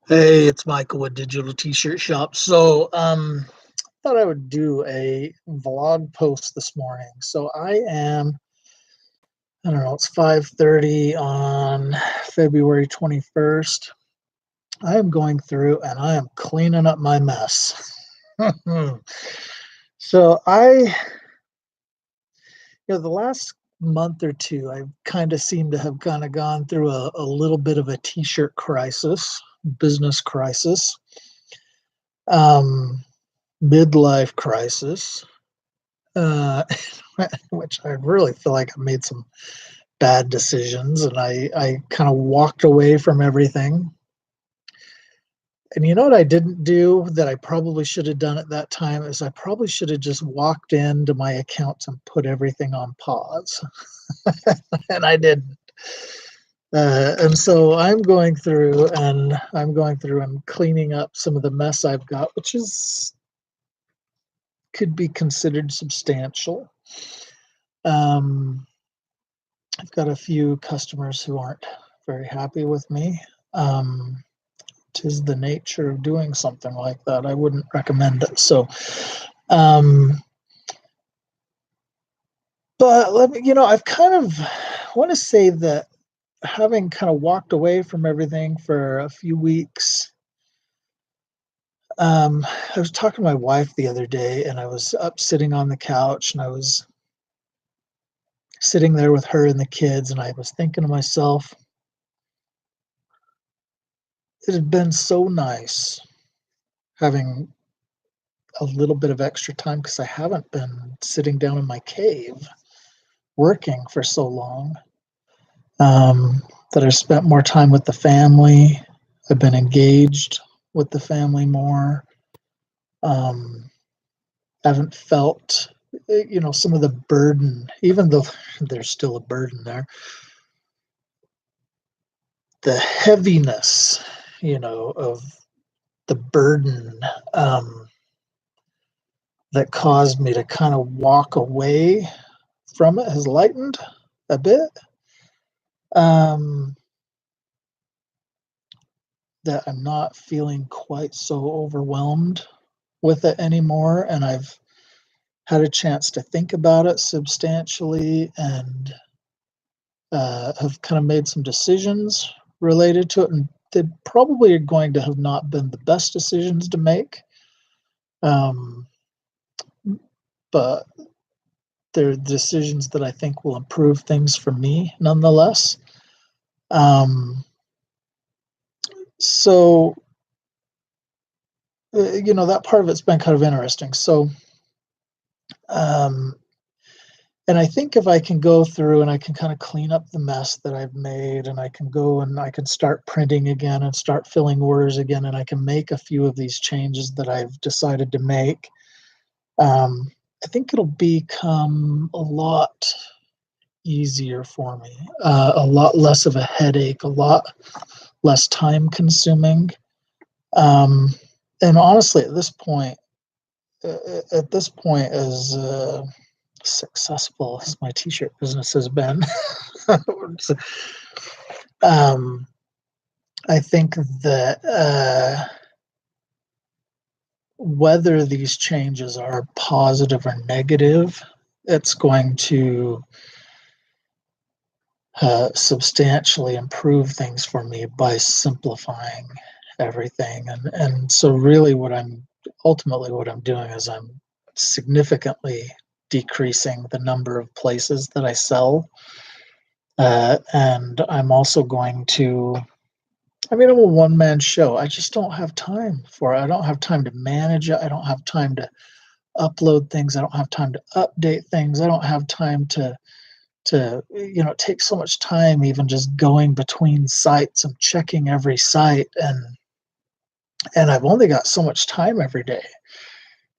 Hey, it's Michael with Digital T-Shirt Shop. Thought I would do a vlog post this morning. I don't know, it's 5:30 on February 21st. I am going through and I am cleaning up my mess. So I, the last month or two, I've kind of seemed to have kind of gone through a little bit of a T-shirt crisis, business crisis. Um, Midlife crisis, uh, which I really feel like I made some bad decisions and I kind of walked away from everything. And you know what I didn't do that I probably should have done at that time is I probably should have just walked into my accounts and put everything on pause. And I didn't. And so I'm going through and cleaning up some of the mess I've got, which is could be considered substantial. Um, I've got a few customers who aren't very happy with me. Um, 'Tis the nature of doing something like that. I wouldn't recommend it. Um, but let me, I've kind of want to say that having kind of walked away from everything for a few weeks. I was talking to my wife the other day, and I was up sitting on the couch, and I was sitting there with her and the kids, and I was thinking to myself, it had been so nice having a little bit of extra time because I haven't been sitting down in my cave working for so long. Um, that I spent more time with the family. I've been engaged with the family more. Um, haven't felt, some of the burden, even though there's still a burden there, the heaviness, of the burden that caused me to kind of walk away from it has lightened a bit. Um, that I'm not feeling quite so overwhelmed with it anymore. And I've had a chance to think about it substantially and have kind of made some decisions related to it. And they probably are going to have not been the best decisions to make. Um, but they're decisions that I think will improve things for me nonetheless. Um, so, that part of it's been kind of interesting. Um, and I think if I can go through and I can kind of clean up the mess that I've made, and I can go and I can start printing again and start filling orders again, and I can make a few of these changes that I've decided to make, I think it'll become a lot easier for me, a lot less of a headache, a lot less time consuming. Um, and honestly, at this point, as successful as my t-shirt business has been, um, I think that whether these changes are positive or negative, it's going to substantially improve things for me by simplifying everything. And so really what I'm doing is I'm significantly decreasing the number of places that I sell. And I'm also going to, I'm a one man show. I just don't have time for it. I don't have time to manage it. I don't have time to upload things. I don't have time to update things. I don't have time to it takes so much time even just going between sites and checking every site, and I've only got so much time every day,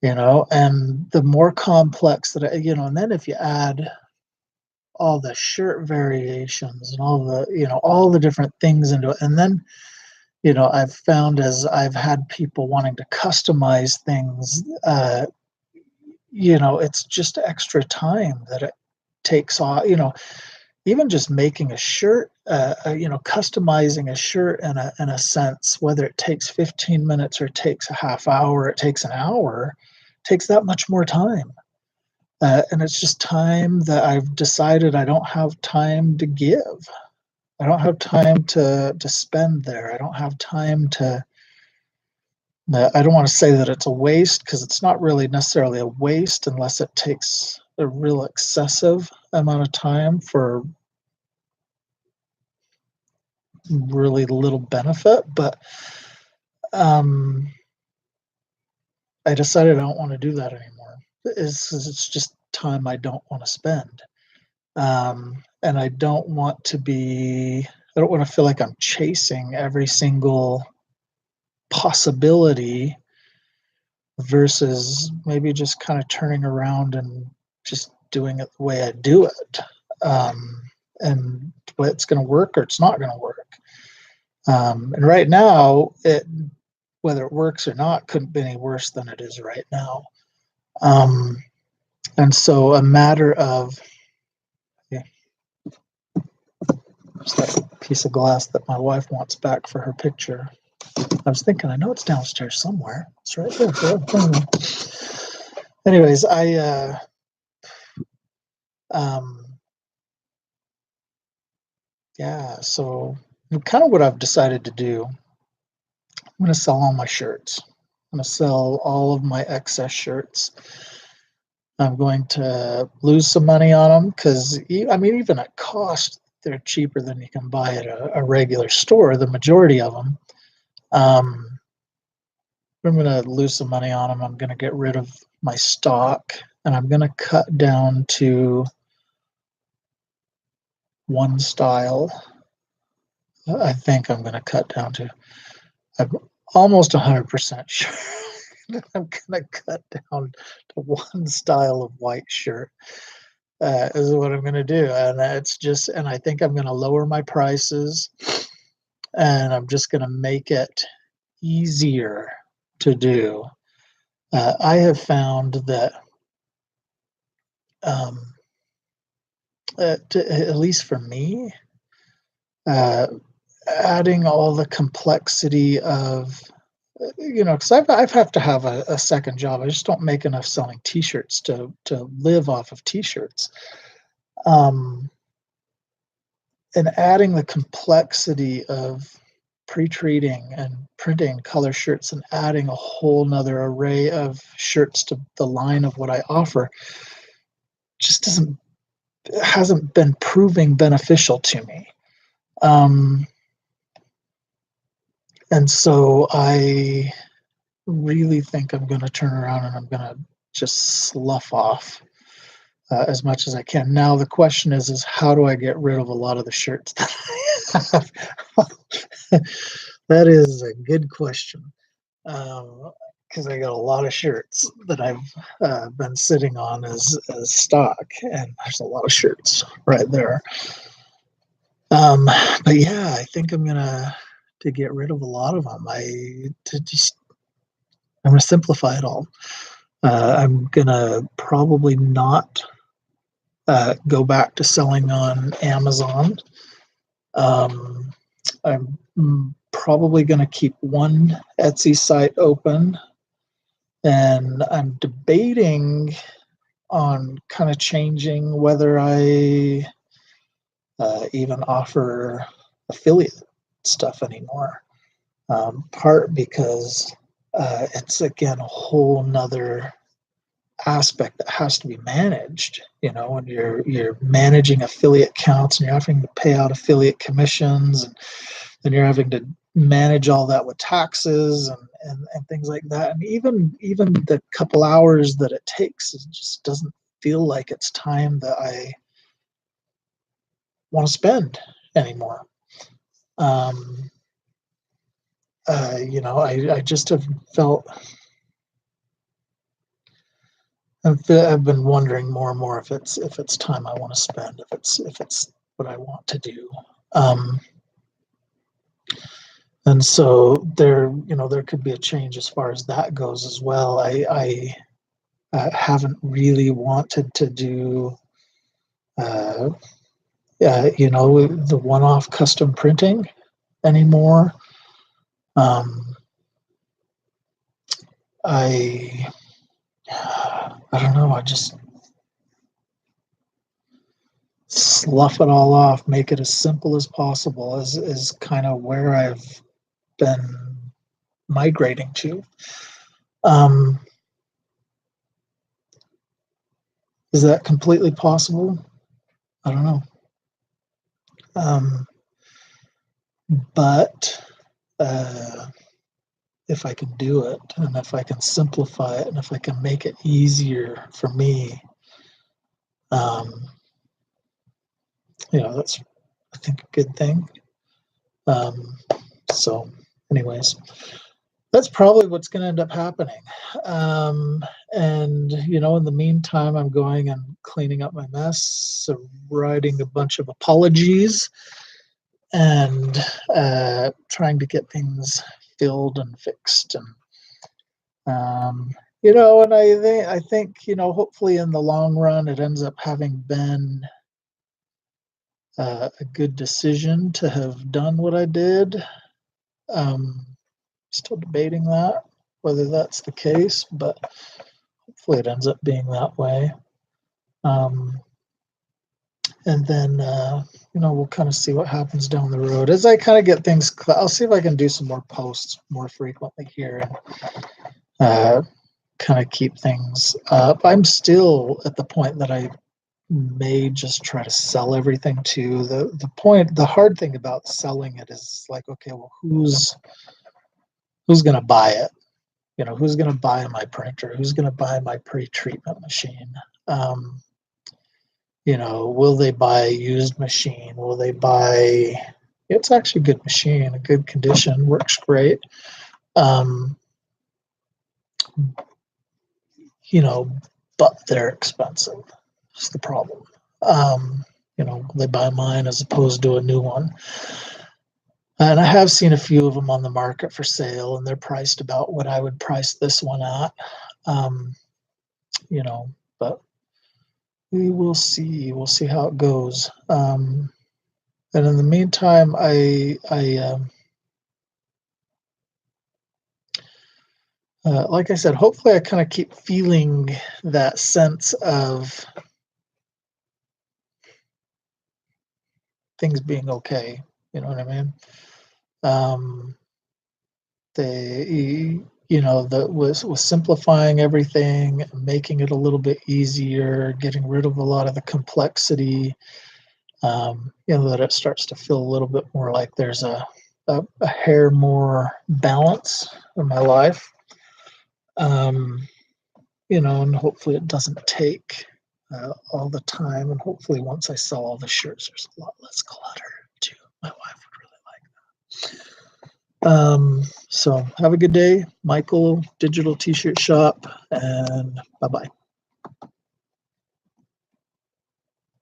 and the more complex that and then if you add all the shirt variations and all the different things into it, and then I've found as I've had people wanting to customize things, it's just extra time that it takes off. even just making a shirt, customizing a shirt in a sense, whether it takes 15 minutes or it takes a half hour, it takes an hour, takes that much more time. And it's just time that I've decided I don't have time to give. I don't have time to spend there. I don't have time to. I don't want to say that it's a waste because it's not really necessarily a waste unless it takes a real excessive amount of time for really little benefit. But I decided I don't want to do that anymore. It's just time I don't want to spend. And I don't want to feel like I'm chasing every single possibility versus maybe just kind of turning around and just doing it the way I do it. And it's going to work or it's not going to work. And right now, whether it works or not, couldn't be any worse than it is right now. And so a matter of, yeah, there's that piece of glass that my wife wants back for her picture. I was thinking, I know it's downstairs somewhere. It's right there. Anyways, so kind of what I've decided to do, I'm going to sell all my shirts. I'm going to sell all of my excess shirts. I'm going to lose some money on them because, even at cost, they're cheaper than you can buy at a regular store, the majority of them. I'm going to lose some money on them. I'm going to get rid of my stock, and I'm going to cut down to one style. I think I'm going to cut down to, I'm almost 100% sure I'm going to cut down to one style of white shirt. Is what I'm going to do. And I think I'm going to lower my prices, and I'm just going to make it easier to do. I have found that, at least for me, adding all the complexity of, because I've have to have a second job. I just don't make enough selling T-shirts to live off of T-shirts. And adding the complexity of pre-treating and printing color shirts and adding a whole nother array of shirts to the line of what I offer just hasn't been proving beneficial to me. And so I really think I'm going to turn around and I'm going to just slough off as much as I can. Now the question is how do I get rid of a lot of the shirts that I have? That is a good question, because I got a lot of shirts that I've been sitting on as stock, and there's a lot of shirts right there. But yeah, I think I'm gonna to get rid of a lot of them. I'm gonna simplify it all. I'm gonna probably not go back to selling on Amazon. I'm probably going to keep one Etsy site open, and I'm debating on kind of changing whether I even offer affiliate stuff anymore. Part because it's, again, a whole nother aspect that has to be managed. When you're managing affiliate counts and you're having to pay out affiliate commissions, and then you're having to manage all that with taxes and things like that. And even the couple hours that it takes, it just doesn't feel like it's time that I want to spend anymore. I just have felt, I've been wondering more and more if it's time I want to spend, if it's what I want to do. And so there could be a change as far as that goes as well. I haven't really wanted to do the one-off custom printing anymore. I don't know. I just slough it all off, make it as simple as possible, is kind of where I've been migrating to. Is that completely possible? I don't know. But if I can do it, and if I can simplify it, and if I can make it easier for me, that's, I think, a good thing. So anyways, that's probably what's going to end up happening. And in the meantime, I'm going and cleaning up my mess, writing a bunch of apologies, and trying to get things filled and fixed. And and I think hopefully in the long run, it ends up having been a good decision to have done what I did. Still debating that, whether that's the case, but hopefully it ends up being that way. And then we'll kind of see what happens down the road as I kind of get things. I'll see if I can do some more posts more frequently here and kind of keep things up. I'm still at the point that I may just try to sell everything to the hard thing about selling it is like, okay, well, who's going to buy it? Who's going to buy my printer? Who's going to buy my pre-treatment machine? Will they buy a used machine? Will they buy? It's actually a good machine, a good condition, works great. But they're expensive. That's the problem. They buy mine as opposed to a new one. And I have seen a few of them on the market for sale, and they're priced about what I would price this one at. But we will see. We'll see how it goes. And in the meantime, like I said, hopefully I kind of keep feeling that sense of things being okay. You know what I mean? That was simplifying everything, making it a little bit easier, getting rid of a lot of the complexity. That it starts to feel a little bit more like there's a hair more balance in my life. And hopefully it doesn't take all the time. And hopefully once I sell all the shirts, there's a lot less clutter too. My wife would really like that. So have a good day, Michael Digital T-Shirt Shop, and bye-bye.